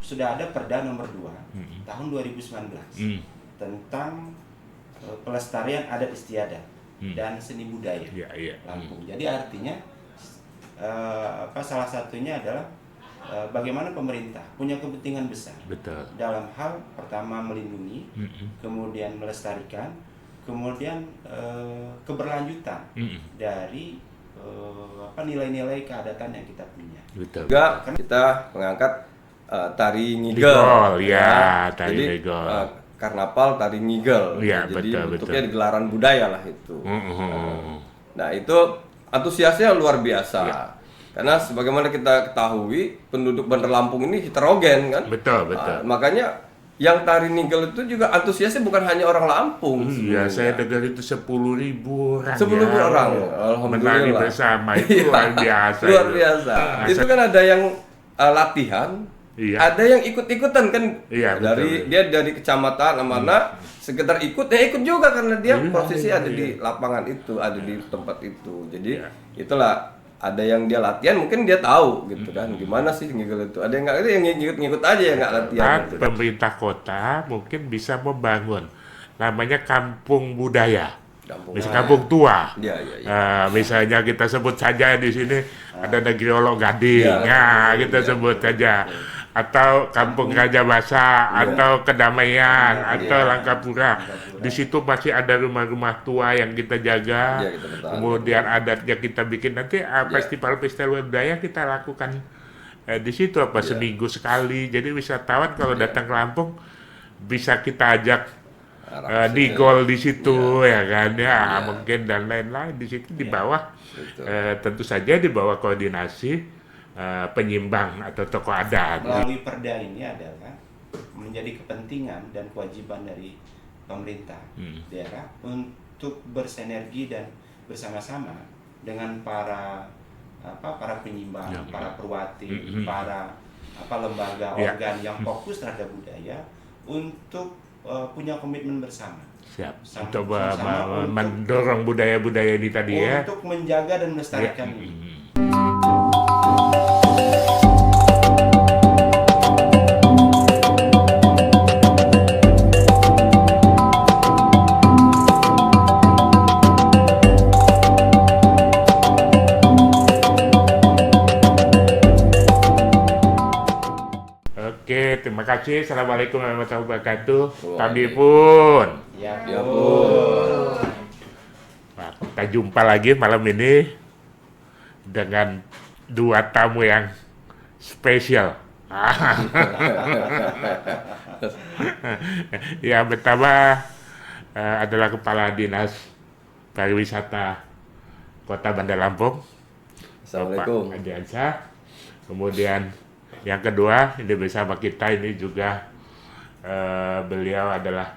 sudah ada Perda nomor 2 tahun 2019 tentang pelestarian adat istiadat dan seni budaya Lampung. Jadi artinya salah satunya adalah bagaimana pemerintah punya kepentingan besar dalam hal pertama melindungi, kemudian melestarikan, kemudian keberlanjutan dari nilai-nilai keadatan yang kita punya. Juga kita mengangkat tari ngigel. Tari ngigel. Karnaval tari ngigel. Jadi bentuknya di gelaran budaya lah itu. Nah itu antusiasnya luar biasa. Karena sebagaimana kita ketahui penduduk Bandar Lampung ini heterogen kan. Betul. Makanya yang tari ngigel itu juga antusiasnya bukan hanya orang Lampung. Iya, saya dengar itu 10.000 orang. 10.000 orang. Alhamdulillah. Menari bersama itu luar biasa. Luar biasa. Itu kan ada yang latihan, ada yang ikut-ikutan kan. Dia dari kecamatan mana sekedar ikut juga karena dia posisi ada di lapangan itu, ada di tempat itu. Jadi itulah ada yang dia latihan, mungkin dia tahu gitu kan gimana sih ngigel itu. Ada yang nggak, yang ngikut ya yang nggak latihan. Gitu. Pemerintah kota mungkin bisa membangun namanya kampung budaya, kampung tua. Misalnya kita sebut saja di sini ada Negeri Olok Gading, kita sebut saja. Atau Kampung Raja Basa, atau Kedamaian, atau Langkapura. Di situ masih ada rumah-rumah tua yang kita jaga. Kemudian adatnya kita bikin. Nanti festival-festival budaya kita lakukan di situ seminggu sekali. Jadi wisatawan kalau datang ke Lampung bisa kita ajak nigol di situ mungkin dan lain-lain di situ di bawah. Tentu saja di bawah koordinasi penyimbang atau tokoh adat. Melalui perda ini adalah menjadi kepentingan dan kewajiban dari pemerintah daerah untuk bersinergi dan bersama-sama dengan para penyimbang, para perwati, para lembaga organ yang fokus terhadap budaya untuk punya komitmen bersama. Untuk mendorong budaya-budaya ini tadi untuk menjaga dan melestarikan ini. Oke, terima kasih. Assalamualaikum warahmatullahi wabarakatuh. Kami pun. Ya pun. Nah, kita jumpa lagi malam ini dengan dua tamu yang spesial. Yang pertama adalah Kepala Dinas Pariwisata Kota Bandar Lampung, Assalamualaikum. Pak Adiansyah. Kemudian yang kedua ini bersama kita ini juga beliau adalah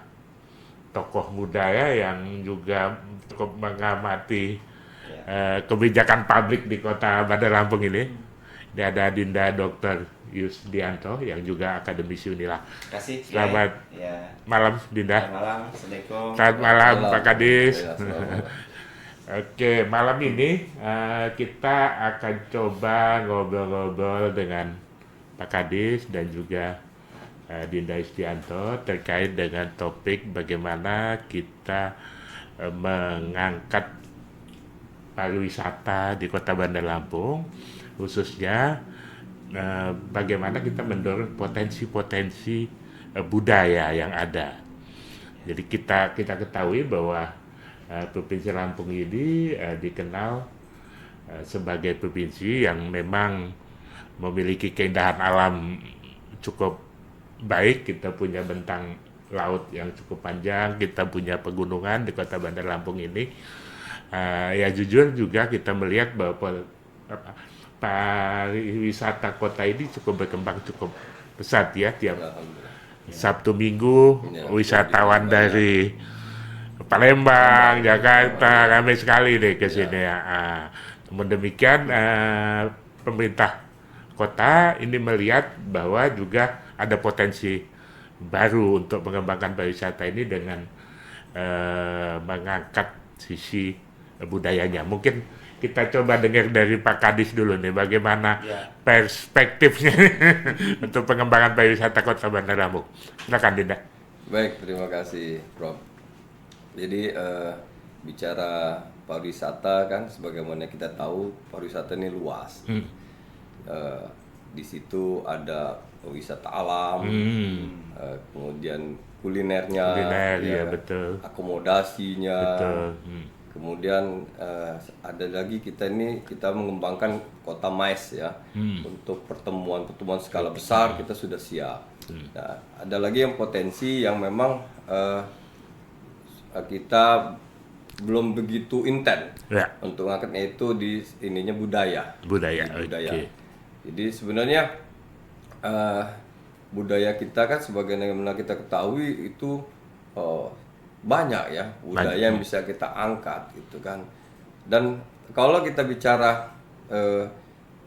tokoh muda yang juga cukup mengamati kebijakan publik di Kota Bandar Lampung ini. Ini ada Dinda Dr. Yusdianto yang juga akademisi Unila. Terima kasih. Selamat malam Dinda. Selamat malam. Assalamualaikum. Selamat malam Pak Kadis. Oke, malam ini kita akan coba ngobrol-ngobrol dengan Pak Kadis dan juga Dinda Yusdianto terkait dengan topik bagaimana kita mengangkat pariwisata di Kota Bandar Lampung, khususnya bagaimana kita mendorong potensi-potensi budaya yang ada. Jadi kita ketahui bahwa Provinsi Lampung ini dikenal sebagai provinsi yang memang memiliki keindahan alam cukup baik. Kita punya bentang laut yang cukup panjang, kita punya pegunungan di Kota Bandar Lampung ini. Ya jujur juga kita melihat bahwa pariwisata kota ini cukup berkembang cukup pesat ya. Tiap Sabtu Minggu wisatawan dari Palembang, Jakarta ramai sekali deh ke sini ya. Namun demikian pemerintah kota ini melihat bahwa juga ada potensi baru untuk mengembangkan pariwisata ini dengan mengangkat sisi budayanya. Mungkin kita coba dengar dari Pak Kadis dulu nih, bagaimana perspektifnya untuk pengembangan pariwisata Kota Bandar Lampung. Silakan Dinda. Baik, terima kasih Prof. Jadi bicara pariwisata kan, sebagaimana kita tahu pariwisata ini luas. Di situ ada wisata alam, kemudian kulinernya, ya, betul. akomodasinya, betul. Kemudian ada lagi kita mengembangkan kota MICE ya, untuk pertemuan skala besar kita sudah siap. Nah, ada lagi yang potensi yang memang kita belum begitu intens untuk ngangkatnya, itu di ininya budaya. Okay. Jadi sebenarnya budaya kita kan sebagaimana kita ketahui itu banyak ya budaya yang bisa kita angkat gitu kan. Dan kalau kita bicara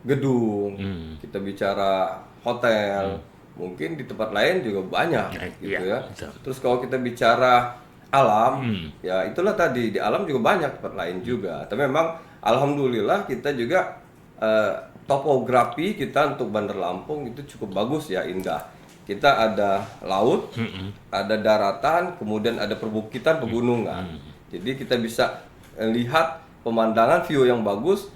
gedung, kita bicara hotel, mungkin di tempat lain juga banyak gitu ya. Terus kalau kita bicara alam, ya itulah tadi, di alam juga banyak tempat lain juga. Tapi memang alhamdulillah kita juga topografi kita untuk Bandar Lampung itu cukup bagus ya, indah. Kita ada laut, ada daratan, kemudian ada perbukitan, pegunungan. Jadi kita bisa lihat pemandangan, view yang bagus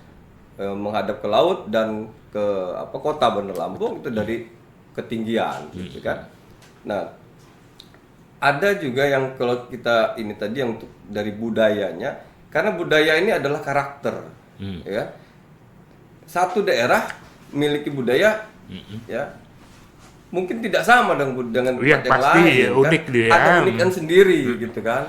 menghadap ke laut dan ke kota Bandar Lampung itu dari ketinggian, gitu kan. Nah, ada juga yang kalau kita ini tadi yang untuk dari budayanya, karena budaya ini adalah karakter, ya. Satu daerah memiliki budaya, ya. Mungkin tidak sama dengan yang pasti lain, unik kan? Dia. Ada keunikan sendiri gitu kan.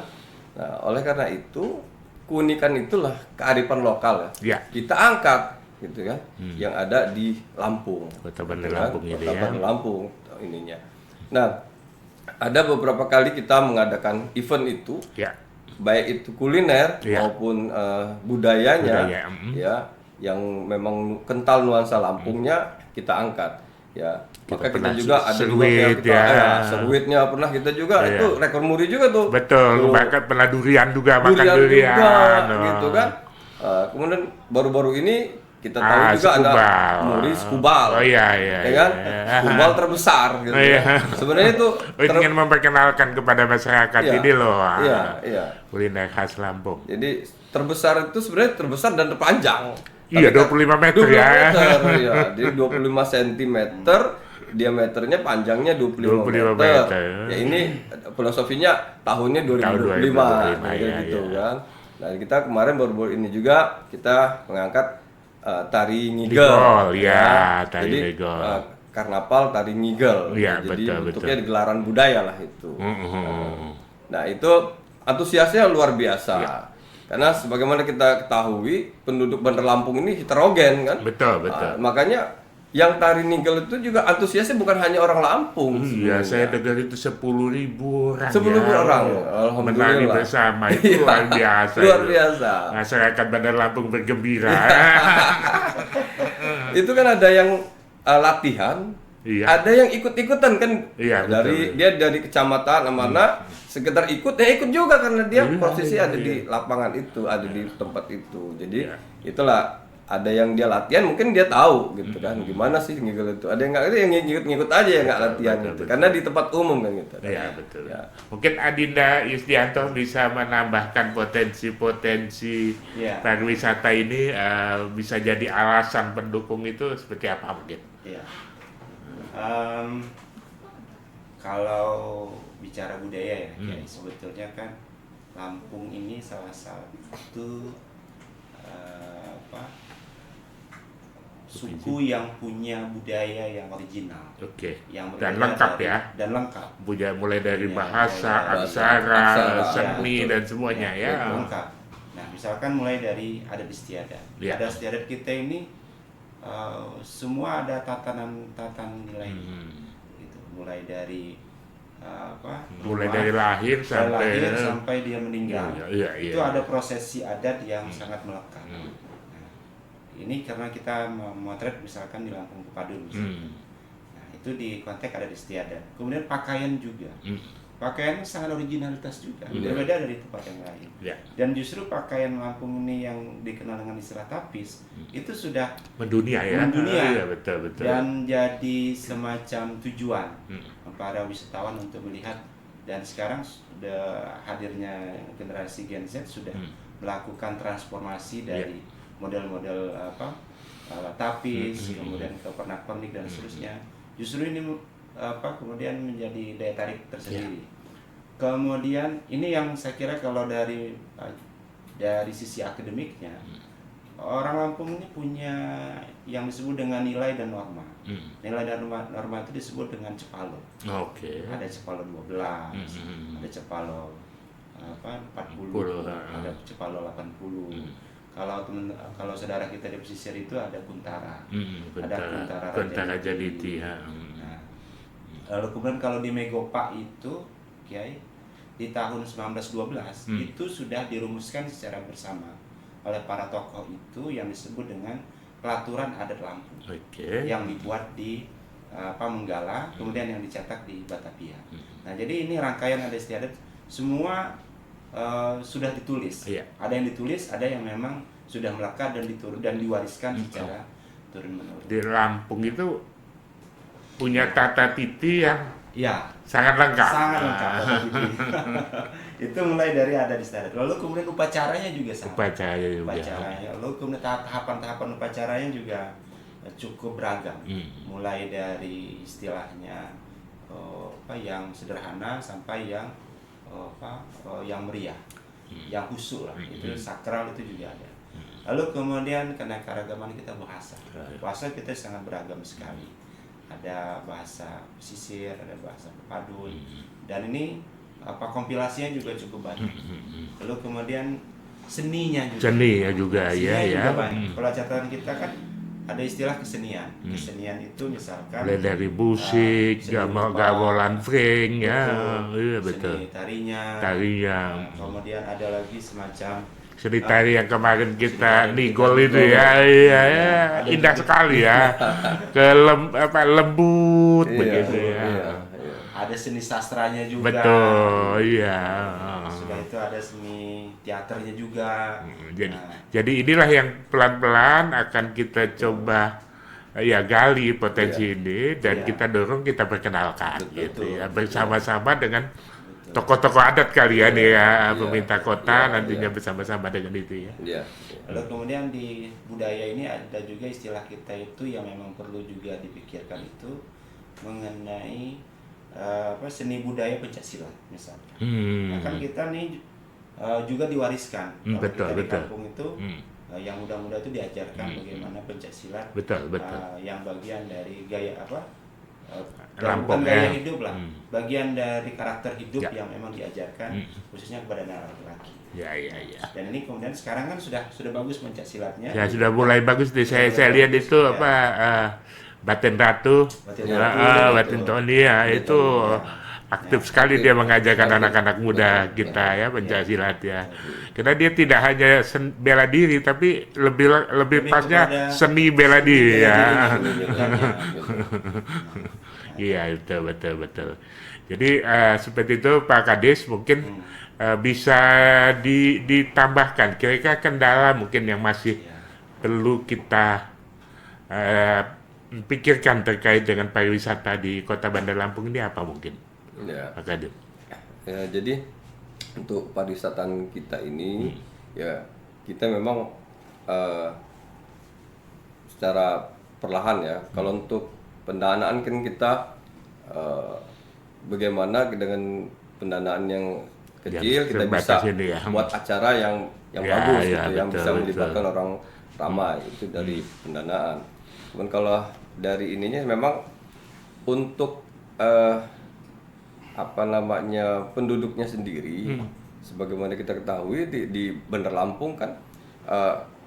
Nah, oleh karena itu keunikan itulah kearifan lokal ya. Kita angkat gitu kan, yang ada di Lampung. Kota Bandar Lampung ini Kota Bandar Lampung ininya. Nah, ada beberapa kali kita mengadakan event itu, baik itu kuliner maupun budayanya, ya, yang memang kental nuansa Lampungnya kita angkat. Ya, maka kita juga ada seruitnya pernah kita juga itu rekor muri juga tuh. Betul, bahkan pernah durian juga, makan durian juga, gitu kan. Kemudian baru-baru ini kita tahu juga ada muri Skubal. Ya kan? Skubal terbesar gitu. Sebenarnya itu ingin memperkenalkan kepada masyarakat ini loh. Kuliner khas Lampung. Jadi terbesar itu sebenarnya terbesar dan terpanjang. Iya, 25 meter 25 meter ya. Jadi 25 cm diameternya, panjangnya 25 meter. Ya ini filosofinya tahunnya 2025 gitu kan. Nah, kita kemarin baru-baru ini juga kita mengangkat tari ngigel. Tari ngigel. Karnaval tari ngigel. Jadi bentuknya di gelaran budaya lah itu. Nah, itu antusiasnya luar biasa. Karena sebagaimana kita ketahui, penduduk Bandar Lampung ini heterogen kan. Betul. Makanya yang tari nigel itu juga antusiasnya bukan hanya orang Lampung. Iya, saya dengar itu 10.000 orang. 10.000 orang, alhamdulillah. Menari bersama itu luar biasa. Luar biasa. Masyarakat Bandar Lampung bergembira. Itu kan ada yang latihan, ada yang ikut-ikutan kan. Dia dari kecamatan mana, sekedar ikut juga karena dia posisi ada di lapangan itu, ada di tempat itu. Jadi itulah, ada yang dia latihan, mungkin dia tahu gitu kan, gimana sih ngigel itu. Ada yang ngikut aja yang nggak latihan gitu, karena di tempat umum kan gitu. Iya betul. Mungkin Adinda Yusdianto bisa menambahkan potensi pariwisata ini bisa jadi alasan pendukung itu seperti apa mungkin? Kalau bicara budaya sebetulnya kan Lampung ini salah satu suku yang punya budaya yang original, yang dan lengkap dan lengkap. Budaya mulai dari bahasa, aksara, seni dan semuanya lengkap. Nah, misalkan mulai dari adat istiadat. Adat istiadat kita ini semua ada tatanan nilai. Gitu. Mulai dari mulai dari lahir sampai dia meninggal. Itu ada prosesi adat yang sangat melekat. Ini karena kita memotret misalkan di Lampung Pepadun misalkan. Nah, itu di konteks adat istiadat. Kemudian pakaian juga. pakaiannya sangat originalitas juga, berbeda dari tempat yang lain. Dan justru pakaian Lampung ini yang dikenal dengan istilah tapis itu sudah mendunia ya. Mendunia. Betul. Dan jadi semacam tujuan para wisatawan untuk melihat. Dan sekarang sudah hadirnya generasi Gen Z sudah melakukan transformasi dari model-model tapis, kemudian ke pernak-pernik dan seterusnya. Justru ini kemudian menjadi daya tarik tersendiri. Kemudian ini yang saya kira kalau dari sisi akademiknya, orang Lampung ini punya yang disebut dengan nilai dan norma. Nilai dan norma itu disebut dengan Cepalo. Ada Cepalo 12, ada Cepalo 40, ada Cepalo 80. Kalau saudara kita di pesisir itu ada Kuntara, ada Kuntara Jaditi. Lalu kemudian kalau di Megopa itu, Kiai, di tahun 1912 itu sudah dirumuskan secara bersama oleh para tokoh itu yang disebut dengan Pelaturan Adat Lampung, yang dibuat di Menggala, kemudian yang dicetak di Batavia. Nah, jadi ini rangkaian adat istiadat semua sudah ditulis. Ada yang ditulis, ada yang memang sudah melekat dan diwariskan secara turun-menurun. Di Lampung itu punya tata titi yang sangat lengkap. Tata titi. Itu mulai dari adat istiadat. Lalu kemudian upacaranya juga sama. Upacaranya. Lalu kemudian tahapan-tahapan upacaranya juga cukup beragam. Mulai dari istilahnya yang sederhana sampai yang meriah, yang khusyuk lah. Itu sakral itu juga ada. Lalu kemudian karena keragaman kita bahasa kita sangat beragam sekali. Ada bahasa pesisir, ada bahasa Padun, dan ini kompilasinya juga cukup banyak. Lalu kemudian seninya juga banyak. Kalau catatan kita kan ada istilah kesenian. Kesenian itu misalkan mulai dari musik, gamelan fring, betul. Seni tarinya. Kemudian ada lagi semacam seni tari yang kemarin kita nigol itu indah sekali ya, lembut begitu ya. Ada seni sastranya juga. Betul, Sudah itu ada seni teaternya juga. Jadi inilah yang pelan-pelan akan kita coba gali potensi ini dan kita dorong, kita perkenalkan bersama-sama dengan tokoh-tokoh adat kalian pemerintah kota nantinya bersama-sama dengan itu ya. Lalu kemudian di budaya ini ada juga istilah kita itu yang memang perlu juga dipikirkan itu mengenai seni budaya pencaksilat misalnya. Nah kan kita nih juga diwariskan. Betul. Di kampung itu yang muda-muda itu diajarkan bagaimana pencaksilat. Betul. Yang bagian dari gaya Lampung, gaya hidup lah, bagian dari karakter hidup yang memang diajarkan khususnya kepada anak laki-laki. Dan ini kemudian sekarang kan sudah bagus pencaksilatnya. Ya sudah mulai bagus deh. Saya lihat itu Batin Ratu, Batin Tony itu aktif sekali dia mengajarkan anak-anak muda kita pencak-silat Karena dia tidak hanya bela diri tapi lebih pasnya seni bela diri Iya betul. Jadi seperti itu Pak Kades mungkin bisa ditambahkan kira-kira kendala mungkin yang masih perlu kita pikirkan terkait dengan pariwisata di Kota Bandar Lampung ini apa mungkin? Pak Kades. Jadi untuk pariwisata kita ini kita memang secara perlahan kalau untuk pendanaan kan kita bagaimana dengan pendanaan yang kecil kita bisa buat acara yang bagus yang bisa melibatkan orang ramai itu dari pendanaan. Cuman kalau dari ininya memang untuk penduduknya sendiri sebagaimana kita ketahui di Bandar Lampung kan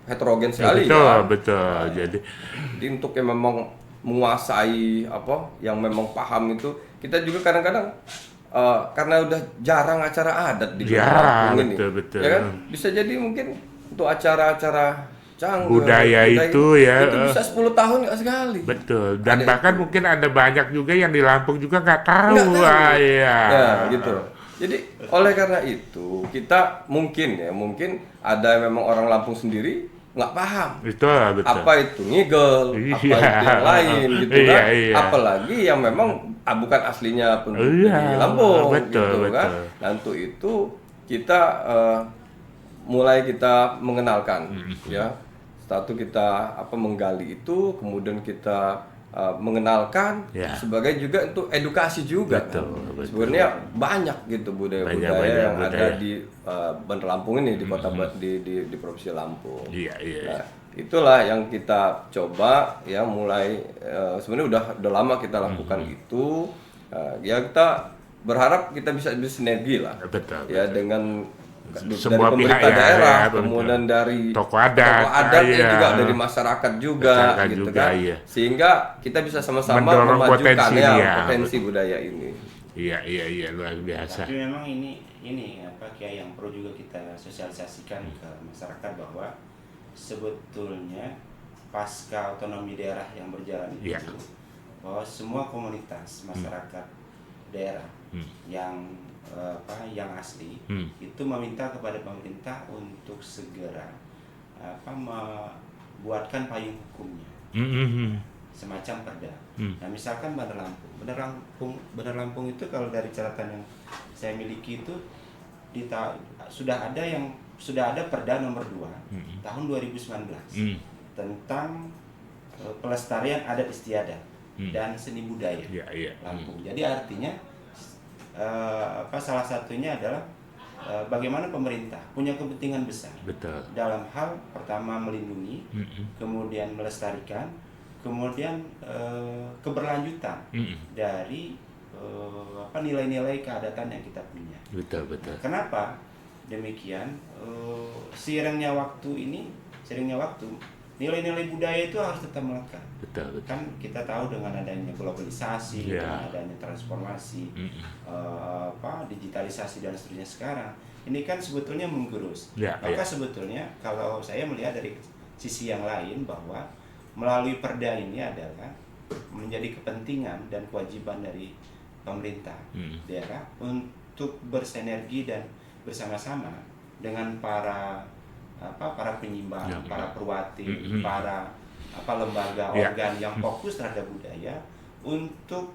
heterogen sekali betul. Jadi untuk yang memang menguasai yang memang paham itu kita juga kadang-kadang karena udah jarang acara adat di Bandar Lampung ini betul. ya kan bisa jadi mungkin untuk acara-acara budaya itu ya. Itu bisa 10 tahun nggak sekali. Betul. Dan bahkan mungkin ada banyak juga yang di Lampung juga nggak tahu. Ya, gitu. Jadi oleh karena itu kita mungkin ada memang orang Lampung sendiri nggak paham. Betul. Apa itu ngigel, apa itu yang lain gitu kan. Apalagi yang memang bukan aslinya penduduk di Lampung gitu kan. Dan untuk itu kita mulai kita mengenalkan ya. Satu kita menggali itu, kemudian kita mengenalkan sebagai juga untuk edukasi juga. Betul. Sebenarnya banyak gitu budaya-budaya yang ada di Bandar Lampung ini, di kota di Provinsi Lampung. Nah, itulah yang kita coba ya, mulai sebenarnya udah lama kita lakukan itu. Ya kita berharap kita bisa sinergi lah. Betul. Ya dengan semua dari pihak pemerintah daerah, betul. Kemudian dari tokoh adatnya juga, dari masyarakat juga, gitu kan. Sehingga kita bisa sama-sama memajukan potensi budaya ini. Iya, luar biasa. Tapi memang ini Kiai, yang perlu juga kita sosialisasikan ke masyarakat bahwa sebetulnya pasca otonomi daerah yang berjalan itu, bahwa semua komunitas masyarakat daerah yang asli itu meminta kepada pemerintah untuk segera membuatkan payung hukumnya, semacam perda. Nah, misalkan Bandar Lampung itu kalau dari catatan yang saya miliki itu sudah ada perda nomor 2 tahun 2019 tentang pelestarian adat istiadat dan seni budaya Lampung. Jadi artinya salah satunya adalah bagaimana pemerintah punya kepentingan besar dalam hal pertama melindungi, kemudian melestarikan, kemudian keberlanjutan dari nilai-nilai keadatan yang kita punya. Betul. Kenapa demikian? Seiringnya waktu, nilai-nilai budaya itu harus tetap melekat. Betul. Kan kita tahu dengan adanya globalisasi, dengan adanya transformasi, digitalisasi dan seterusnya sekarang, ini kan sebetulnya menggerus. Maka sebetulnya kalau saya melihat dari sisi yang lain, bahwa melalui perda ini adalah menjadi kepentingan dan kewajiban dari pemerintah daerah untuk bersinergi dan bersama-sama dengan para penyimbang, para perwati, para lembaga organ yang fokus terhadap budaya untuk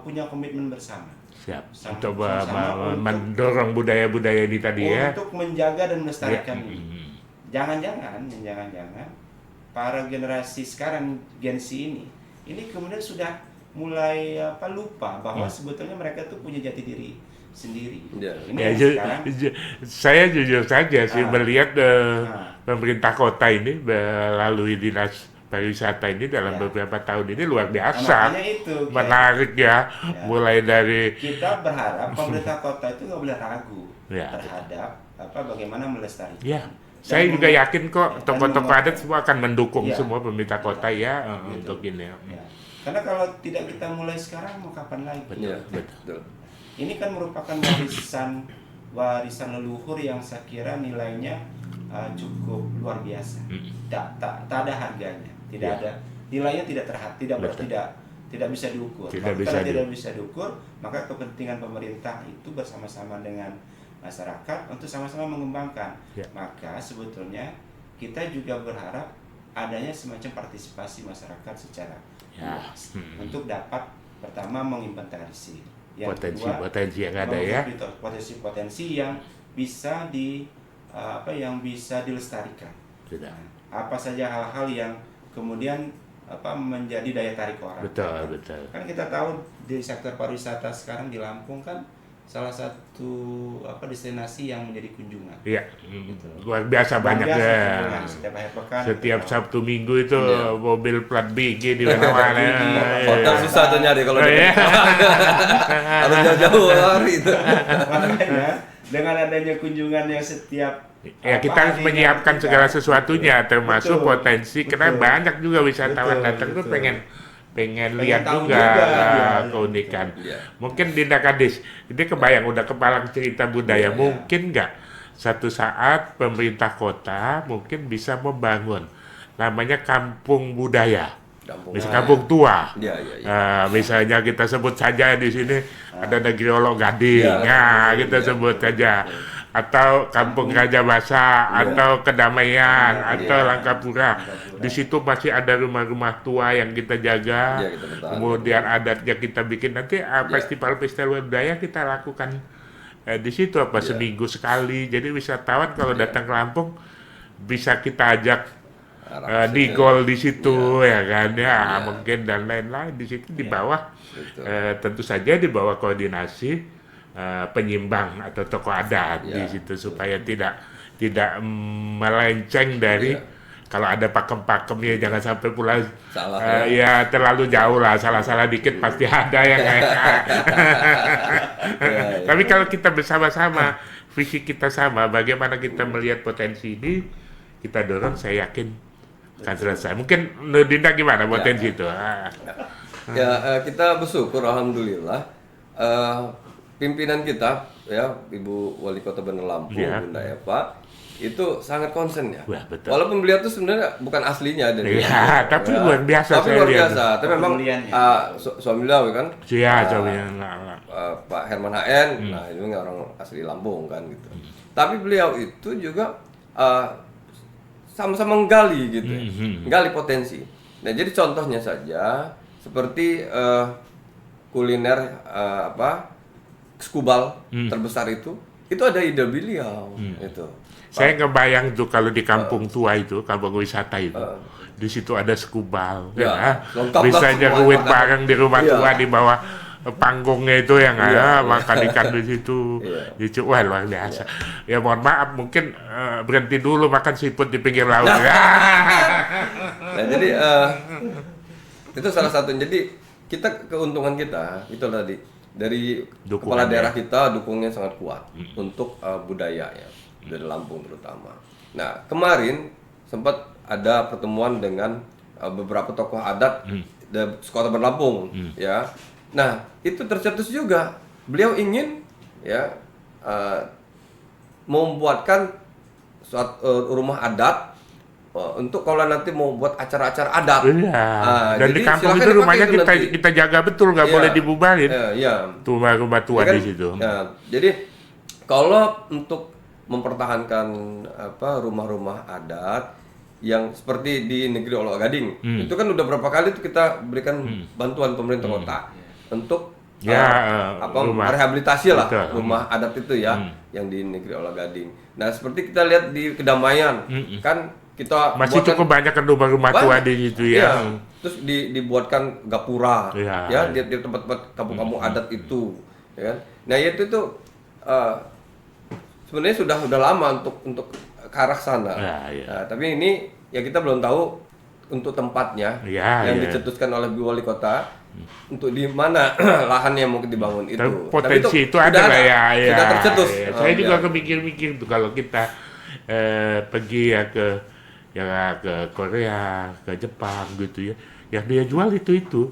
punya komitmen bersama. Untuk mendorong budaya-budaya ini tadi untuk menjaga dan melestarikan ini. Jangan-jangan para generasi sekarang, Gen Z ini kemudian sudah mulai lupa bahwa sebetulnya mereka tuh punya jati diri sendiri. Saya jujur saja sih melihat pemerintah kota ini melalui dinas pariwisata ini dalam beberapa tahun ini luar biasa, menarik mulai dari kita berharap pemerintah kota itu nggak boleh ragu terhadap bagaimana melestarikan. Saya juga yakin kok tokoh-tokoh adat semua akan mendukung semua pemerintah kota untuk ini. Karena kalau tidak kita mulai sekarang, mau kapan lagi? Betul. Ini kan merupakan warisan leluhur yang saya kira nilainya cukup luar biasa. Tak ada harganya, tidak ada nilainya, tidak bisa diukur. Karena tidak bisa diukur, maka kepentingan pemerintah itu bersama-sama dengan masyarakat untuk sama-sama mengembangkan. Maka sebetulnya kita juga berharap adanya semacam partisipasi masyarakat secara luas untuk dapat pertama menginventarisir potensi yang ada potensi yang bisa dilestarikan. Apa saja hal-hal yang kemudian menjadi daya tarik orang. Betul. Kan kita tahu di sektor pariwisata sekarang di Lampung kan salah satu destinasi yang menjadi kunjungan. Luar biasa banyaknya. Setiap Sabtu Minggu itu mobil plat BG di mana-mana. Hotel susah tuh nyari kalau harus jauh-jauh hari itu. Makanya dengan adanya kunjungan yang setiap kita harus menyiapkan segala sesuatunya, termasuk potensi, karena banyak juga wisatawan datang tuh pengen lihat juga keunikan. Mungkin Dinda Kadis, ini kebayang udah kepalang cerita budaya, mungkin nggak satu saat pemerintah kota mungkin bisa membangun namanya kampung budaya. Misalnya kampung tua. Misalnya kita sebut saja di sini ada Negeri Olok Gading, kita sebut saja. Atau Kampung Raja Basa, atau Kedamaian, atau Langkapura. Di situ masih ada rumah-rumah tua yang kita jaga. Kemudian adatnya kita bikin nanti festival-festival budaya kita lakukan di situ seminggu sekali. Jadi wisatawan kalau datang ke Lampung bisa kita ajak digol di situ ya kan mungkin dan lain-lain di situ di bawah tentu saja di bawah koordinasi penyimbang atau tokoh adat di situ supaya tidak melenceng dari kalau ada pakem-pakemnya jangan sampai pula terlalu jauh lah, salah-salah dikit pasti ada yang tapi kalau kita bersama-sama visi kita sama, bagaimana kita melihat potensi ini kita dorong, saya yakin akan selesai. Mungkin Dinda gimana potensi itu? Kita bersyukur alhamdulillah pimpinan kita Ibu Wali Kota Bandar Lampung Bunda Eva itu sangat konsen ya. Walaupun beliau itu sebenarnya bukan aslinya dari tapi luar biasa. Tapi luar biasa. Tapi memang suami beliau kan. Pak Herman HN, nah ini orang asli Lampung kan gitu. Tapi beliau itu juga sama-sama menggali gitu, menggali potensi. Nah jadi contohnya saja seperti kuliner skubal terbesar itu ada ide beliau itu. Saya ngebayang tuh kalau di kampung tua itu, kampung wisata itu, di situ ada skubal, misalnya ruwet bareng di rumah tua di bawah panggungnya itu yang makan ikan di situ, wah luar biasa. Ya mohon maaf, mungkin berhenti dulu makan siput di pinggir laut. Nah jadi itu salah satu. Jadi keuntungan kita itu tadi dari kepala daerah kita dukungnya sangat kuat untuk budaya dari Lampung terutama. Nah kemarin sempat ada pertemuan dengan beberapa tokoh adat di Kota Bandar Lampung Nah, itu tercetus juga. Beliau ingin membuatkan suatu rumah adat untuk kalau nanti mau buat acara-acara adat. Dan di kampung itu rumahnya kita jaga betul, nggak boleh dibubarin. Rumah tua di situ. Jadi kalau untuk mempertahankan rumah-rumah adat yang seperti di Negeri Olok Gading, itu kan udah berapa kali tuh kita berikan bantuan pemerintah kota untuk rehabilitasi lah rumah adat itu yang di Negeri Olok Gading. Nah seperti kita lihat di Kedamaian kan kita masih cukup banyak kan rumah-rumah tua di situ terus dibuatkan gapura di tempat-tempat kampung-kampung adat itu kan. Nah itu tuh sebenarnya sudah lama untuk ke arah sana. Nah, tapi ini kita belum tahu untuk tempatnya yang dicetuskan oleh Bu Wali Kota untuk di mana lahan yang mungkin dibangun itu. Potensi itu ada lah sudah tercetus. Saya juga kemikir-mikir tuh kalau kita pergi ke Korea, ke Jepang gitu yang dia jual itu.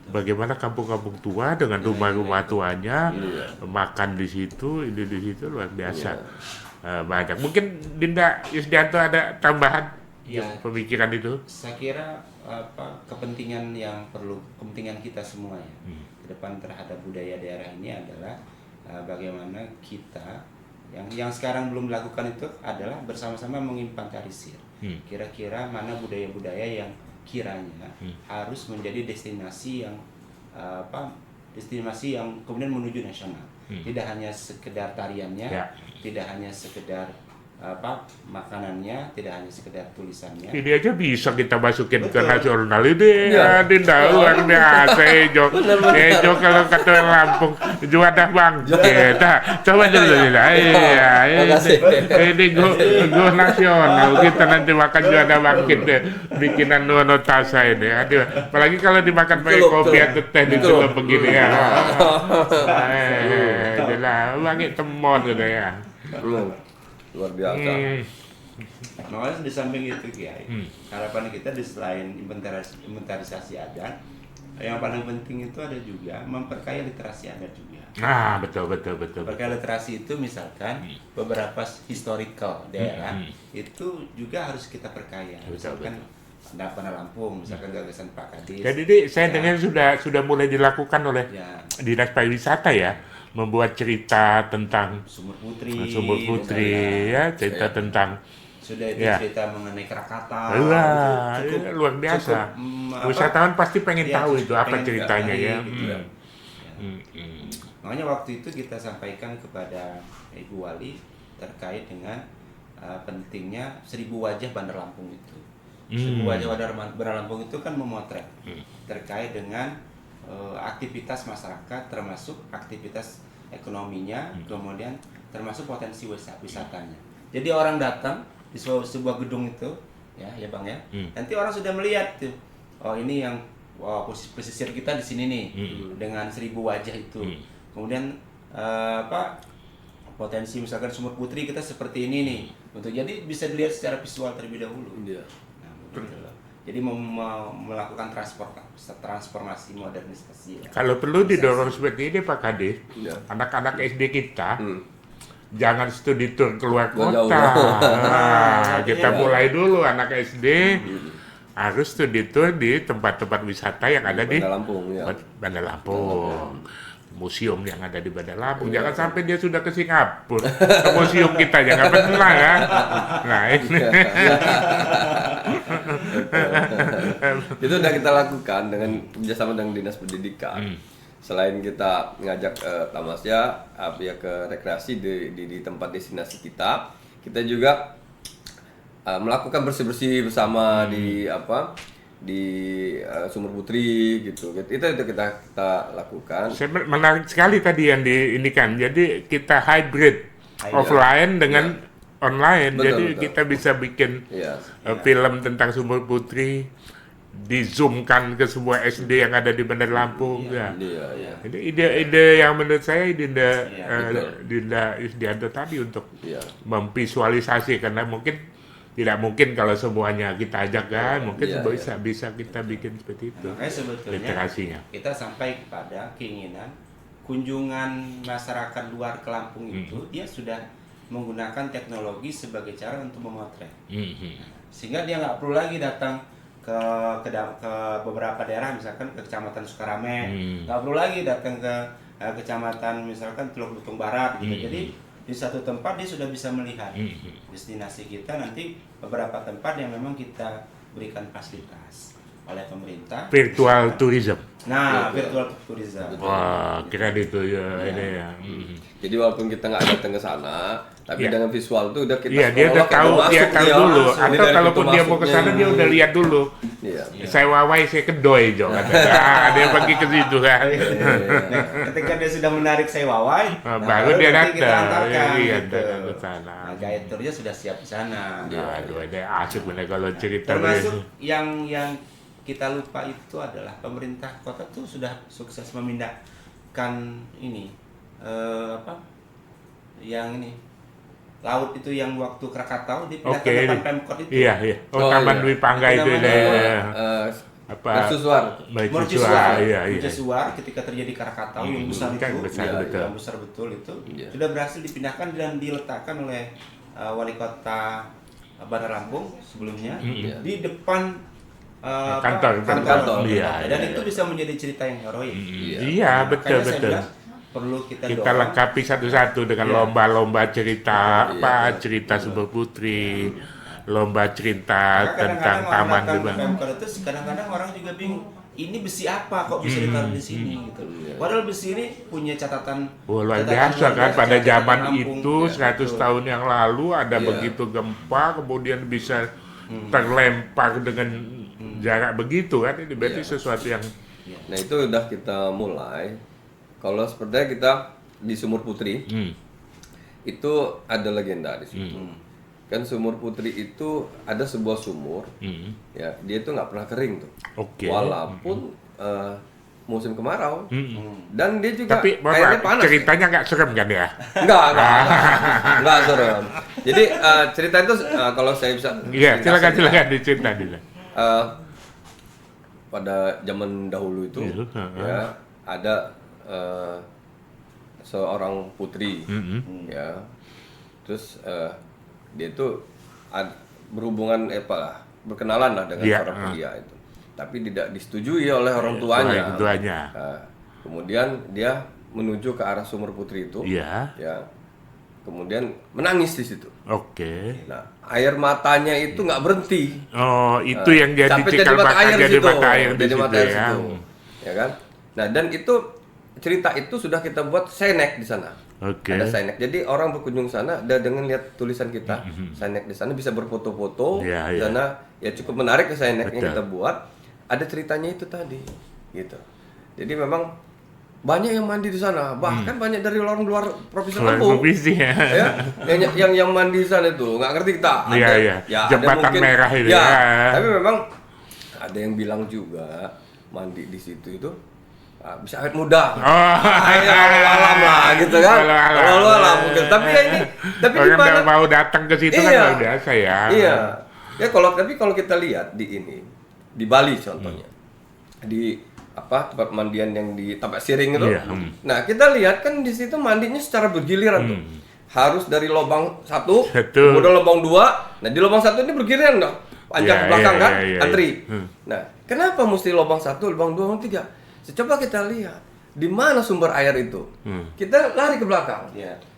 Bagaimana kampung-kampung tua dengan rumah-rumah tuanya makan di situ, ini di situ luar biasa. Banyak. Mungkin Dinda Yusdianto ada tambahan pemikiran itu? Saya kira kepentingan kita semua ke depan terhadap budaya daerah ini adalah bagaimana kita yang sekarang belum dilakukan itu adalah bersama-sama menginventarisir kira-kira mana budaya-budaya yang kiranya harus menjadi destinasi yang kemudian menuju nasional. Tidak hanya sekedar tariannya, tidak hanya sekedar makanannya, tidak hanya sekedar tulisannya. Ini aja bisa kita masukin ke nasional ini Dinda luar biasa. Ejo kalau kata Lampung juara bang kita coba dulu Dinda. Ini go nasional kita nanti makan juara bangkit bikinan Nuno Tasa ini. Aduh, apalagi kalau dimakan pakai kopi atau teh di sini begini jelas bangkit temon gitu luar biasa. Makanya di samping itu Kiai, harapan kita selain inventarisasi adat, yang paling penting itu ada juga memperkaya literasi adat juga. Betul. Perkaya literasi itu misalkan beberapa historical daerah itu juga harus kita perkaya. Misalkan Bandar Lampung, misalkan gagasan Pak Kadis. Jadi saya dengar sudah mulai dilakukan oleh Dinas Pariwisata ya, membuat cerita tentang Sumur Putri, cerita tentang sudah itu cerita mengenai Krakatau. Cukup luar biasa. Wisatawan pasti pengen tahu itu apa ceritanya ya. Makanya waktu itu kita sampaikan kepada Ibu Wali terkait dengan pentingnya 1000 wajah Bandar Lampung itu. 1000 wajah Bandar Lampung itu kan memotret terkait dengan aktivitas masyarakat, termasuk aktivitas ekonominya, kemudian termasuk potensi wisatanya. Jadi orang datang di sebuah gedung itu, ya Bang ya, nanti orang sudah melihat tuh, oh ini yang pesisir kita di sini nih, dengan 1000 wajah itu. Kemudian potensi misalkan Sumur Putri kita seperti ini nih, jadi bisa dilihat secara visual terlebih dahulu. Jadi melakukan transformasi modernisasi. Kalau perlu didorong seperti ini Pak Kadis, anak-anak SD kita jangan studi tour keluar kota. Kita mulai dulu anak SD harus studi tour di tempat-tempat wisata yang ada di Bandar Lampung. Museum yang ada di Bandar Lampung. Jangan sampai dia sudah ke Singapura, ke museum kita jangan pernah ya. Nah ini. Itu udah kita lakukan dengan kerjasama dengan Dinas Pendidikan. Selain kita ngajak tamasya, ke rekreasi di tempat destinasi kita juga melakukan bersih-bersih bersama di Sumur Putri gitu. Itu kita lakukan. Menarik sekali tadi yang ini kan. Jadi kita hybrid offline dengan online. Jadi kita bisa bikin film tentang Sumur Putri, di-zoomkan ke sebuah SD yang ada di Bandar Lampung. Ini ide yang menurut saya Dinda Isdianto tadi untuk memvisualisasi, karena tidak mungkin kalau semuanya kita ajak kan, mungkin bisa kita bikin seperti itu. Makanya sebetulnya literasinya kita sampai kepada keinginan kunjungan masyarakat luar ke Lampung itu dia sudah menggunakan teknologi sebagai cara untuk memotret, sehingga dia nggak perlu lagi datang ke beberapa daerah, misalkan ke Kecamatan Sukarame, nggak perlu lagi datang ke Kecamatan misalkan Teluk Betung Barat gitu. Jadi di satu tempat dia sudah bisa melihat destinasi kita, nanti beberapa tempat yang memang kita berikan fasilitas oleh pemerintah. Virtual tourism. Nah, virtual tourism. Wah, keren itu ini ya. Jadi walaupun kita nggak datang ke sana, tapi dengan visual tuh udah kita dia udah tahu dulu. Atau kalaupun dia mau ke sana dia udah lihat dulu. Saya wawai, saya kedoy jo katanya. Ada yang pergi ke situ kan. Ketika dia sudah menarik saya wawai, baru dia datang. Iya, ke sana. Nah, guide tournya sudah siap di sana. Aduh, ada asik bener kalau cerita. Termasuk yang kita lupa itu adalah pemerintah kota tuh sudah sukses memindahkan ini yang ini laut itu yang waktu Krakatau dipindahkan ke depan Pemkot itu. Iya. Taman Dwi Pangga itu Mercusuar. Mercusuar ketika terjadi Krakatau yang besar betul itu sudah berhasil dipindahkan dan diletakkan oleh wali kota Bandar Lampung sebelumnya di depan kantor. Dan itu bisa menjadi cerita yang heroik. Iya, betul. Perlu kita lengkapi satu-satu dengan lomba-lomba cerita cerita Sumur Putri, lomba cerita tentang taman di Bandung. Kadang-kadang orang juga bingung, ini besi apa kok bisa ditaruh di sini gitu. Padahal besi ini punya catatan luar biasa kan, pada zaman itu 100 tahun yang lalu ada begitu gempa kemudian bisa terlempar dengan jarak begitu kan, ini berarti sesuatu yang Nah itu udah kita mulai. Kalau sepertinya kita di Sumur Putri itu ada legenda di situ. Kan Sumur Putri itu ada sebuah sumur, ya dia itu nggak pernah kering tuh. Walaupun musim kemarau, dan dia juga airnya panas. Ceritanya nggak serem kan ya? Nggak serem. Jadi cerita itu kalau saya bisa. Iya, silakan diceritain dulu. Pada zaman dahulu itu, ya ada seorang putri, ya, terus dia itu berhubungan berkenalan lah dengan seorang pria itu. Tapi tidak disetujui oleh orang tuanya. Nah, kemudian dia menuju ke arah sumur putri itu. Ya. Kemudian menangis di situ. Nah, air matanya itu nggak berhenti. Oh, itu yang jadi cikal bakal jadi mata air di situ ya. Ya kan? Nah, dan itu cerita itu sudah kita buat Sainek di sana. Ada Sainek. Jadi orang berkunjung sana dan dengan lihat tulisan kita, Sainek di sana bisa berfoto-foto. Di sana ya cukup menarik ke Sainek yang kita buat. Ada ceritanya itu tadi, gitu. Jadi memang banyak yang mandi di sana, bahkan banyak dari orang luar provinsi Lampung. Ya. Yang mandi di sana itu nggak ngerti kita. Ya, jembatan mungkin, merah itu. Tapi memang ada yang bilang juga mandi di situ itu bisa awet muda. Alam lah gitu kan. Alam mungkin. Tapi ya ini, tapi orang gimana? Mau datang ke situ kan biasa ya. Ya kalau kita lihat di Bali contohnya, di tempat mandian yang di Tapak Siring itu. Nah, kita lihat kan di situ mandinya secara bergiliran tuh. Harus dari lubang 1, kemudian lubang 2. Nah, di lubang 1 ini bergiliran dong. Panjang ke belakang kan, antri. Nah, kenapa mesti lubang 1, lubang 2, lubang 3? Coba kita lihat di mana sumber air itu. Kita lari ke belakang.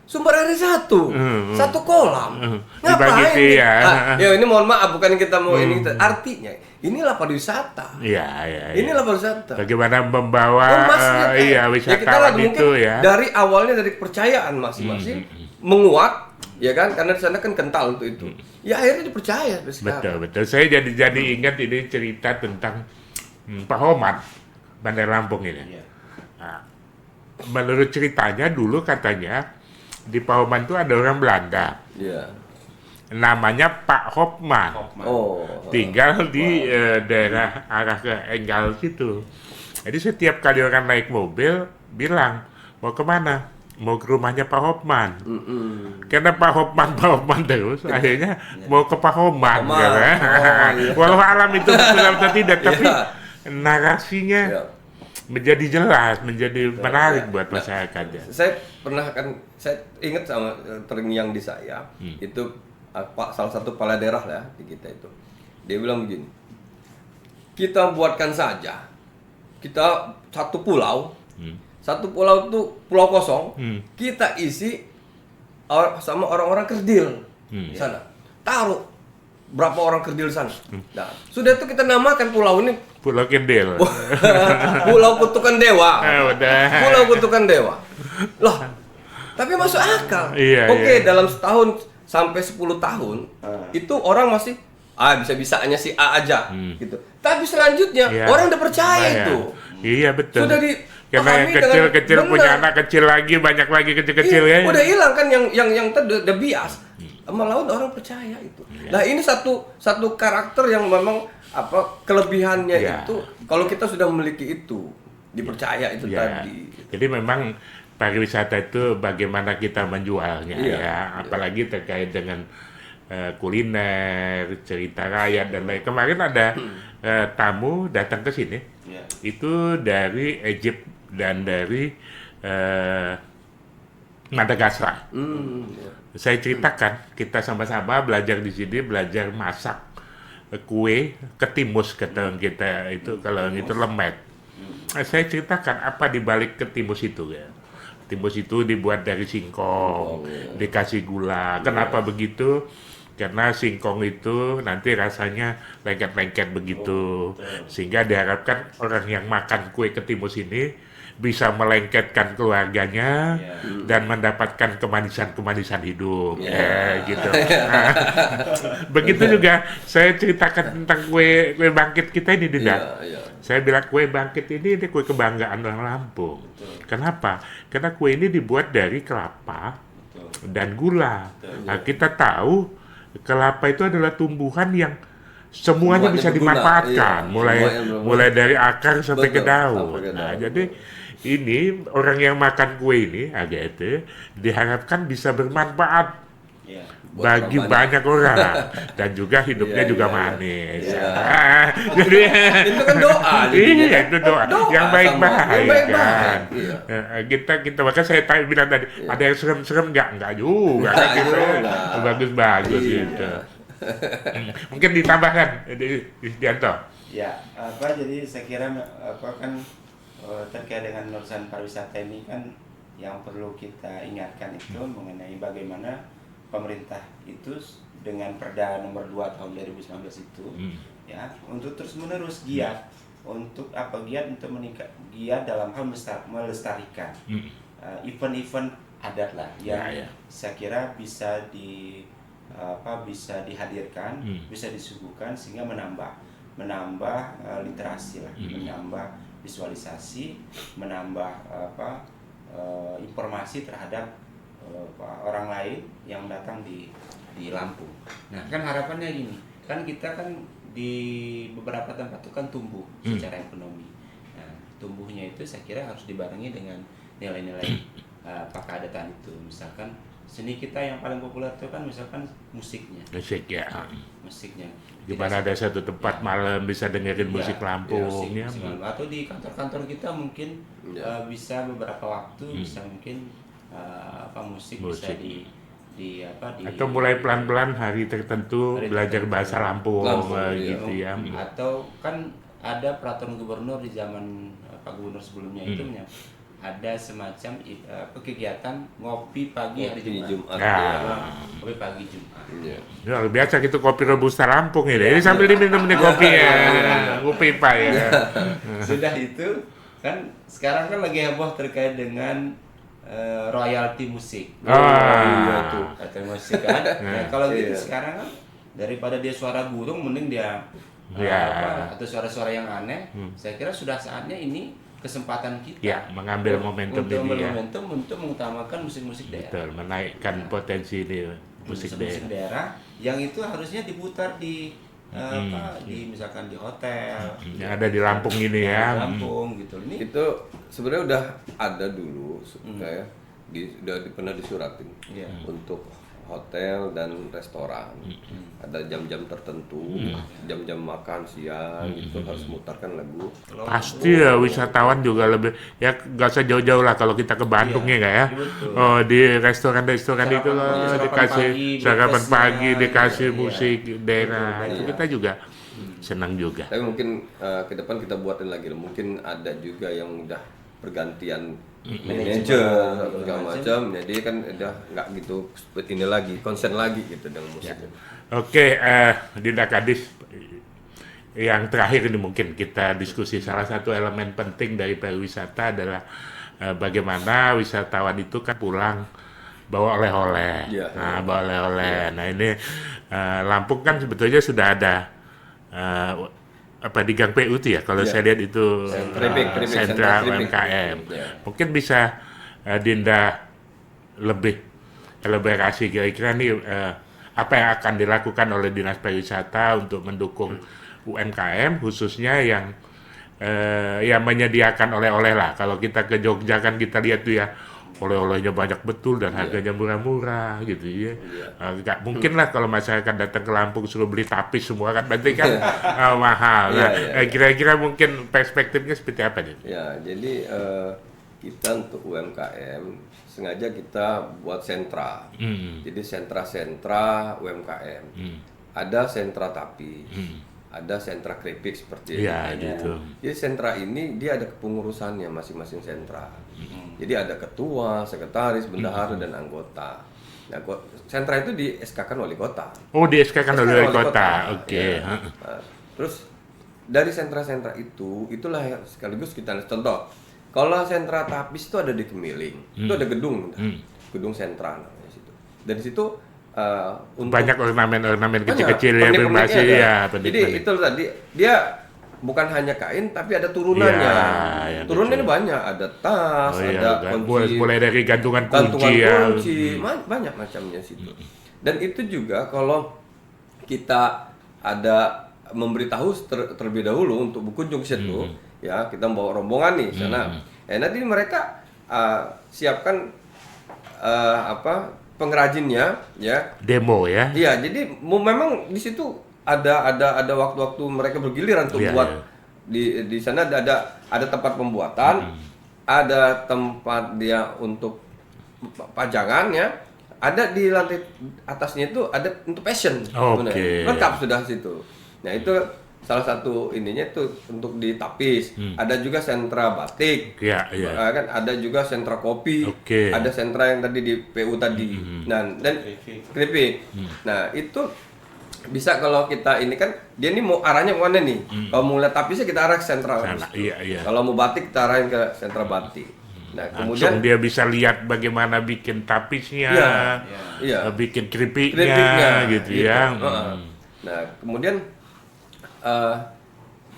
Sumber airnya satu kolam. Ngapain? Ya ini mohon maaf, bukan kita mau ini. Artinya inilah pariwisata. Inilah pariwisata. Bagaimana membawa wisatawan itu ya. Dari awalnya dari kepercayaan masing-masing menguat, ya kan? Karena di sana kan kental untuk itu. Ya akhirnya dipercaya. Betul. Saya jadi ingat ini cerita tentang Pak Homad, Bandar Lampung ini. Nah, menurut ceritanya dulu katanya di Pahoman itu ada orang Belanda, namanya Pak Hopman. Tinggal di daerah arah ke Enggal situ. Jadi setiap kali orang naik mobil bilang mau kemana? Mau ke rumahnya Pak Hopman. Karena Pak Hopman terus, akhirnya mau ke Pak Homan. Walau alam itu betul atau tidak, tapi narasinya menjadi jelas, menjadi menarik buat masyarakat. Saya ingat sama terngiang di saya, itu salah satu kepala daerah lah di kita itu. Dia bilang begini, kita buatkan saja, kita satu pulau itu pulau kosong, kita isi sama orang-orang kerdil di sana, taruh berapa orang kerdil sana. Nah, sudah itu kita namakan pulau ini Pulau Kerdil. Pulau Kutukan Dewa. Pulau Kutukan Dewa. Loh, tapi masuk akal. Oke, dalam setahun sampai 10 tahun itu orang masih bisa-bisanya si A aja gitu. Tapi selanjutnya orang udah percaya itu. Iya, betul. Sudah karena yang kecil-kecil punya anak kecil lagi, banyak lagi kecil-kecil ya. Udah hilang kan yang udah bias. Melawan orang percaya itu. Nah, ini satu karakter yang memang kelebihannya itu kalau kita sudah memiliki itu, dipercaya itu tadi. Jadi memang pariwisata itu bagaimana kita menjualnya apalagi terkait dengan kuliner, cerita rakyat dan lain. Kemarin ada tamu datang ke sini. Itu dari Egypt dan dari Madagaskar. Saya ceritakan, kita sama-sama belajar di sini, belajar masak kue ketimus kata kita itu, kalau itu lemet. Saya ceritakan apa di balik ketimus itu ya. Ketimus itu dibuat dari singkong, dikasih gula. Kenapa begitu? Karena singkong itu nanti rasanya lengket-lengket begitu. Sehingga diharapkan orang yang makan kue ketimus ini bisa melengketkan keluarganya dan mendapatkan kemanisan-kemanisan hidup, gitu. Nah, begitu juga saya ceritakan tentang kue bangkit kita ini, Dinda. Saya bilang kue bangkit ini kue kebanggaan orang Lampung. Kenapa? Karena kue ini dibuat dari kelapa dan gula. Nah, kita tahu kelapa itu adalah tumbuhan yang semuanya bisa dimanfaatkan, mulai dari akar sampai ke daun. Nah, jadi ini orang yang makan kue ini itu diharapkan bisa bermanfaat bagi banyak orang dan juga hidupnya juga manis. Jadi itu kan doa. Itu doa yang baik-baik kan. Kita maka saya bilang tadi ada yang serem-serem enggak juga gitu. Bagus-bagus gitu. Mungkin ditambahkan Dianto. Ya, jadi saya kira kan terkait dengan urusan pariwisata ini kan yang perlu kita ingatkan itu mengenai bagaimana pemerintah itu dengan Perda nomor 2 tahun 2019 itu ya untuk terus-menerus giat untuk meningkat, giat dalam hal melestarikan event-event adat lah yang saya kira bisa dihadirkan, bisa disuguhkan sehingga menambah literasi lah, menambah visualisasi, menambah informasi terhadap orang lain yang datang di Lampung. Nah, kan harapannya gini, kan kita kan di beberapa tempat itu kan tumbuh secara ekonomi. Nah, tumbuhnya itu saya kira harus dibarengi dengan nilai-nilai keadaan itu. Misalkan seni kita yang paling populer itu kan misalkan musiknya. Musik ya. Musiknya. Di mana ada satu tempat malam bisa dengerin musik Lampung ya. Atau di kantor-kantor kita mungkin bisa beberapa waktu bisa mungkin musik bisa atau mulai pelan-pelan hari tertentu belajar bahasa Lampung gitu ya. Atau kan ada peraturan gubernur di zaman Pak Gubernur sebelumnya itu ada semacam kegiatan ngopi pagi hari Jumat. Ngopi pagi Jumat. Ya, biasa gitu kopi robusta Lampung ya. Ini sambil diminum nih kopinya. Kopi Pak ya. Sudah itu kan sekarang kan lagi heboh terkait dengan royalti musik. Iya tuh. Royalti musik kan. Nah, kalau gitu sekarang kan daripada dia suara burung mending dia atau suara-suara yang aneh. Saya kira sudah saatnya ini kesempatan kita mengambil momentum untuk mengutamakan musik-musik daerah. Betul, menaikkan potensi di musik daerah yang itu harusnya diputar di misalkan di hotel yang ada di Lampung ini ya. Lampung gitu. Ini itu sebenarnya udah ada dulu kayak udah pernah disuratin untuk hotel dan restoran. Ada jam-jam tertentu, jam-jam makan siang gitu harus mutarkan lagu. Pasti ya wisatawan juga lebih ya nggak usah jauh-jauh lah kalau kita ke Bandung ya nggak ya. Oh di restoran-restoran itu loh dikasih sarapan pagi, dikasih musik daerah itu kita juga senang juga. Tapi mungkin ke depan kita buatin lagi, mungkin ada juga yang udah pergantian manajer segala macam, jadi kan udah nggak gitu seperti ini lagi, konsen lagi gitu dengan musik. Oke, Dinda Kadis, yang terakhir ini mungkin kita diskusi salah satu elemen penting dari pariwisata adalah bagaimana wisatawan itu kan pulang bawa oleh-oleh, bawa oleh-oleh. Nah ini Lampung kan sebetulnya sudah ada di Gang PU itu ya, kalau saya lihat itu sentra UMKM. Mungkin bisa Dinda lebih elaborasi kira-kira nih apa yang akan dilakukan oleh Dinas Pariwisata untuk mendukung UMKM khususnya yang menyediakan oleh-oleh lah. Kalau kita ke Jogja kan kita lihat tuh ya oleh-olehnya banyak betul dan harganya murah-murah gitu ya. Nggak mungkin lah kalau masyarakat datang ke Lampung suruh beli tapis semua kan berarti kan mahal. Kira-kira mungkin perspektifnya seperti apa nih? Ya, jadi kita untuk UMKM sengaja kita buat sentra. Jadi sentra-sentra UMKM. Ada sentra tapis. Ada sentra keripik seperti ini. Gitu. Jadi sentra ini dia ada kepengurusannya masing-masing sentra. Jadi ada ketua, sekretaris, bendahara dan anggota. Nah, sentra itu di SK-kan wali kota. Oh, di SK-kan oleh wali kota. Oke. Ya. Terus dari sentra-sentra itulah yang sekaligus kita contoh. Kalau sentra tapis itu ada di Kemiling, itu ada gedung sentra namanya situ. Dari situ banyak ornamen-ornamen kecil-kecil ya bermasi ya. Jadi itu tadi dia bukan hanya kain tapi ada turunannya. Turunannya banyak, ada tas, ada kunci. Mulai dari gantungan kunci. Banyak macamnya situ. Dan itu juga kalau kita ada memberitahu terlebih dahulu untuk berkunjung ke situ, ya kita membawa rombongan nih sana. Nanti mereka siapkan pengrajinnya ya demo ya. Iya, jadi memang di situ ada waktu-waktu mereka bergiliran untuk buat di sana ada tempat pembuatan, ada tempat dia untuk pajangan ya, ada di lantai atasnya itu ada untuk fashion. Lengkap sudah situ. Nah itu salah satu ininya itu untuk ditapis. Ada juga sentra batik. Kan ada juga sentra kopi. Ada sentra yang tadi di PU tadi. Nah, dan keripik. Nah, itu bisa kalau kita ini kan dia ini mau arahnya kemana nih? Kalau mau lihat tapisnya kita arah ke sentra. Kalau mau batik kita arahin ke sentra batik. Nah, kemudian dia bisa lihat bagaimana bikin tapisnya, bikin keripiknya gitu ya. Nah, kemudian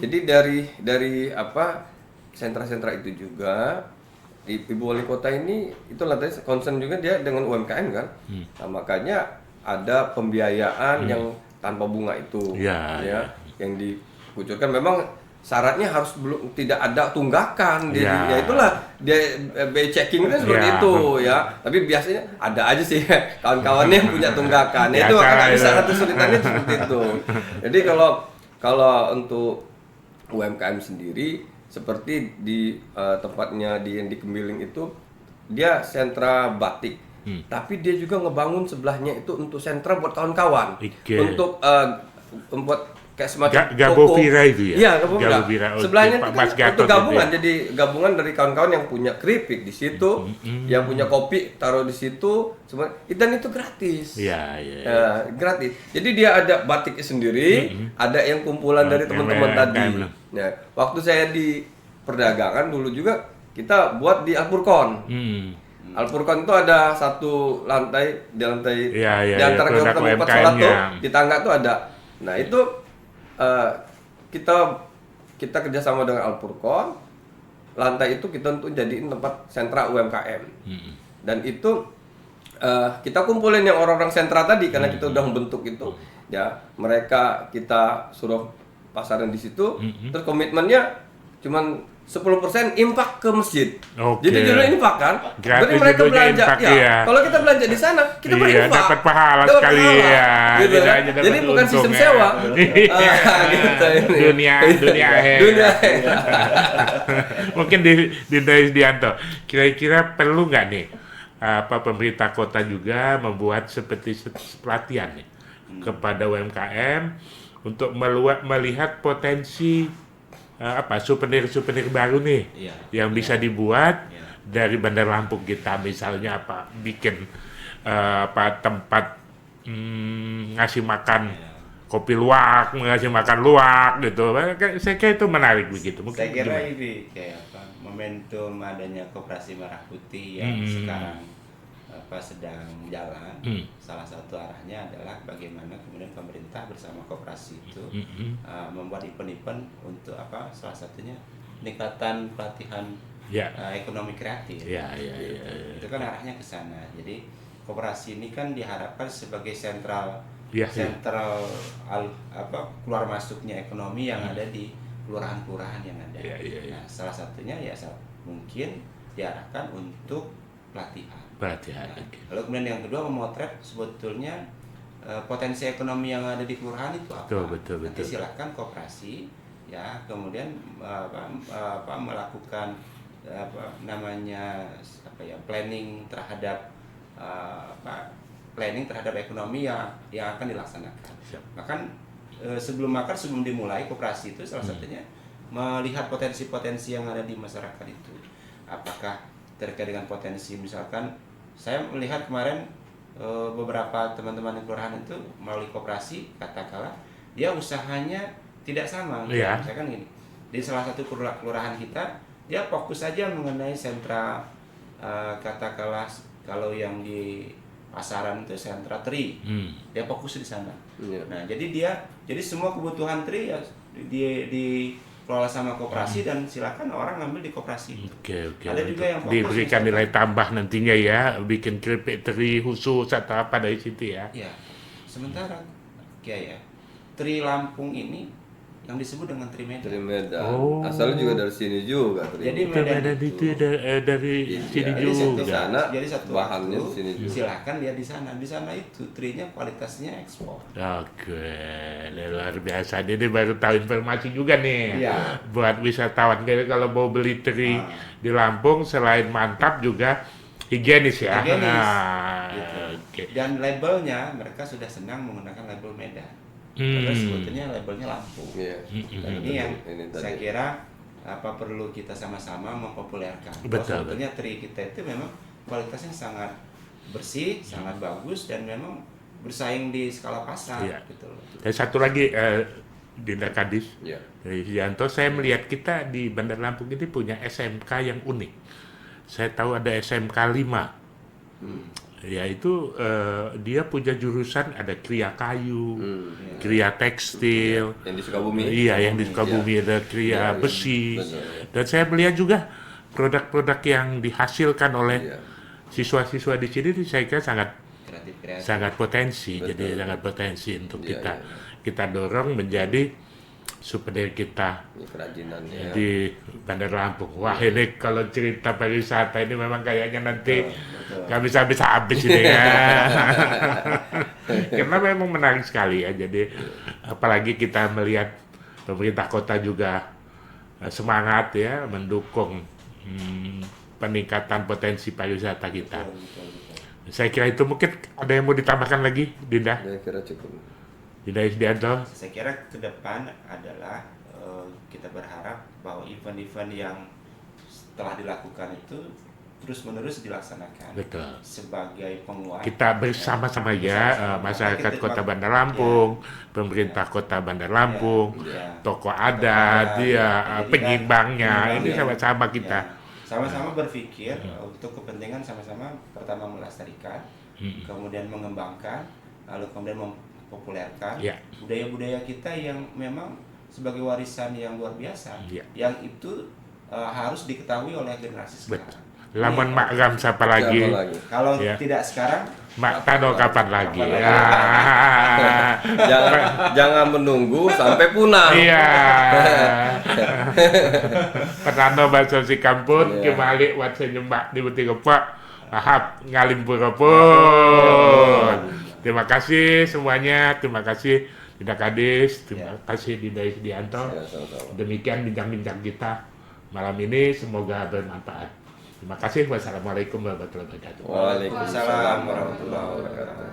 jadi dari apa sentra-sentra itu juga di Ibu Wali Kota ini itu lantai concern juga dia dengan UMKM kan. Nah, makanya ada pembiayaan yang tanpa bunga itu yang dikucurkan. Memang syaratnya harus tidak ada tunggakan. Ya itulah dia BI checking itu seperti itu ya. Tapi biasanya ada aja sih kawan-kawannya yang punya tunggakan. Itu akan bisa kesulitannya seperti itu. Jadi kalau untuk UMKM sendiri seperti di tempatnya yang di Kemiling itu dia sentra batik. Tapi dia juga ngebangun sebelahnya itu untuk sentra buat kawan-kawan. Untuk membuat kayak semacam Gabovira itu ya? Iya, Gabovira. Sebelahnya itu kan untuk gabungan, jadi gabungan dari kawan-kawan yang punya keripik di situ, yang punya kopi taruh di situ, semua. Dan itu gratis. Gratis. Jadi dia ada batiknya sendiri, ada yang kumpulan dari teman-teman tadi. Nah, waktu saya di perdagangan dulu juga kita buat di Alpurkon. Alpurkon itu ada satu lantai di antara tempat sholat tuh di tangga tuh ada. Nah itu kita kerjasama dengan Alpurkon, lantai itu kita untuk jadiin tempat sentra UMKM. Dan itu kita kumpulin yang orang-orang sentra tadi karena kita udah membentuk itu. Ya mereka kita suruh pasaran di situ. Terus komitmennya cuman 10% impak ke masjid. Jadi judulnya impak kan? Berarti mereka belanja. Kalau kita belanja di sana, kita berimpak. Dapat pahala sekali ya. Gitu. Jadi bukan sistem sewa. Dunia Mungkin di Dianto, kira-kira perlu nggak nih pemerintah kota juga membuat seperti pelatihan nih kepada UMKM untuk melihat potensi souvenir baru nih yang bisa dibuat dari Bandar Lampung kita, misalnya bikin tempat ngasih makan kopi luwak, ngasih makan luwak gitu. Saya kira itu menarik begitu. Saya kira ini kayak momentum adanya Koperasi Merah Putih yang sekarang sedang jalan. Salah satu arahnya adalah bagaimana kemudian pemerintah bersama koperasi itu membuat event-event untuk salah satunya peningkatan pelatihan ekonomi kreatif. Itu kan arahnya ke sana. Jadi koperasi ini kan diharapkan sebagai sentral keluar masuknya ekonomi yang ada di kelurahan-kelurahan yang ada. Nah, salah satunya mungkin diarahkan untuk pelatihan. Nah, lalu kemudian yang kedua memotret sebetulnya potensi ekonomi yang ada di kelurahan itu apa. Betul. Nanti silakan koperasi kemudian melakukan planning terhadap ekonomi yang akan dilaksanakan. Bahkan sebelum dimulai koperasi itu salah satunya melihat potensi-potensi yang ada di masyarakat itu. Apakah terkait dengan potensi, misalkan saya melihat kemarin beberapa teman-teman di kelurahan itu melalui koperasi, katakanlah dia usahanya tidak sama. Misalkan gini, di salah satu kelurahan kita dia fokus saja mengenai sentra, katakanlah kalau yang di pasaran itu sentra teri, dia fokus di sana. Nah jadi semua kebutuhan teri dikelola sama koperasi dan silakan orang ngambil di koperasi. Ada juga yang diberikan nilai tambah nantinya ya, bikin keripik teri khusus atau apa dari situ ya. Sementara teri Lampung ini yang disebut dengan teri Medan. Asalnya juga dari sini juga. Jadi Medan itu dari sini juga. Jadi satu bahannya di sini juga. Silakan lihat di sana. Di sana itu terinya kualitasnya ekspor. Luar biasa. Ini baru tahu informasi juga nih. Buat wisatawan. Kalau mau beli teri di Lampung selain mantap juga higienis ya. Higienis. Dan labelnya mereka sudah senang menggunakan label Medan. Terus sebetulnya labelnya Lampung. Dan ini yang saya kira perlu kita sama-sama mempopulerkan. Sebetulnya teri kita itu memang kualitasnya sangat bersih, sangat bagus, dan memang bersaing di skala pasar. Gitu. Dan satu lagi, Dinda Kadis, dari Yanto, saya melihat kita di Bandar Lampung ini punya SMK yang unik. Saya tahu ada SMK 5. Yaitu dia punya jurusan, ada kria kayu, kria tekstil. Yang di Sukabumi. Iya, yang di Sukabumi ada kria besi. Dan saya melihat juga produk-produk yang dihasilkan oleh siswa-siswa di sini, saya kira sangat potensi. Jadi sangat potensi untuk kita dorong menjadi supaya kita di Bandar Lampung. Wah, ini kalau cerita pariwisata ini memang kayaknya nanti nggak bisa habis ini ya. Karena memang menarik sekali ya. Jadi apalagi kita melihat pemerintah kota juga semangat ya mendukung peningkatan potensi pariwisata kita. Saya kira itu. Mungkin ada yang mau ditambahkan lagi, Dinda? Saya kira cukup. Dinda Isdianto? Saya kira ke depan adalah kita berharap bahwa event-event yang telah dilakukan itu terus-menerus dilaksanakan. Betul. Sebagai penguat. Kita bersama-sama ya, masyarakat Kota Bandar Lampung, pemerintah Kota Bandar Lampung, tokoh adat, penyimbangnya, ini sama-sama kita. Sama-sama berpikir untuk kepentingan sama-sama, pertama melestarikan, kemudian mengembangkan, lalu kemudian mempopulerkan budaya-budaya kita yang memang sebagai warisan yang luar biasa, yang itu harus diketahui oleh generasi sekarang. Lamun Mak Ram siapa lagi? Kalau tidak sekarang, Mak Tano kapan lagi? Jangan menunggu sampai punah. Iya. Petano bahasa si kampung kembali buat senyembak di Buti Kepak. Ahap ngalimpur pun. Terima kasih semuanya. Terima kasih Dinda Kadis. Terima kasih Dinda Isdianto. Demikian bincang-bincang kita malam ini. Semoga bermanfaat. Terima kasih. Wassalamualaikum warahmatullahi wabarakatuh. Waalaikumsalam warahmatullahi wabarakatuh.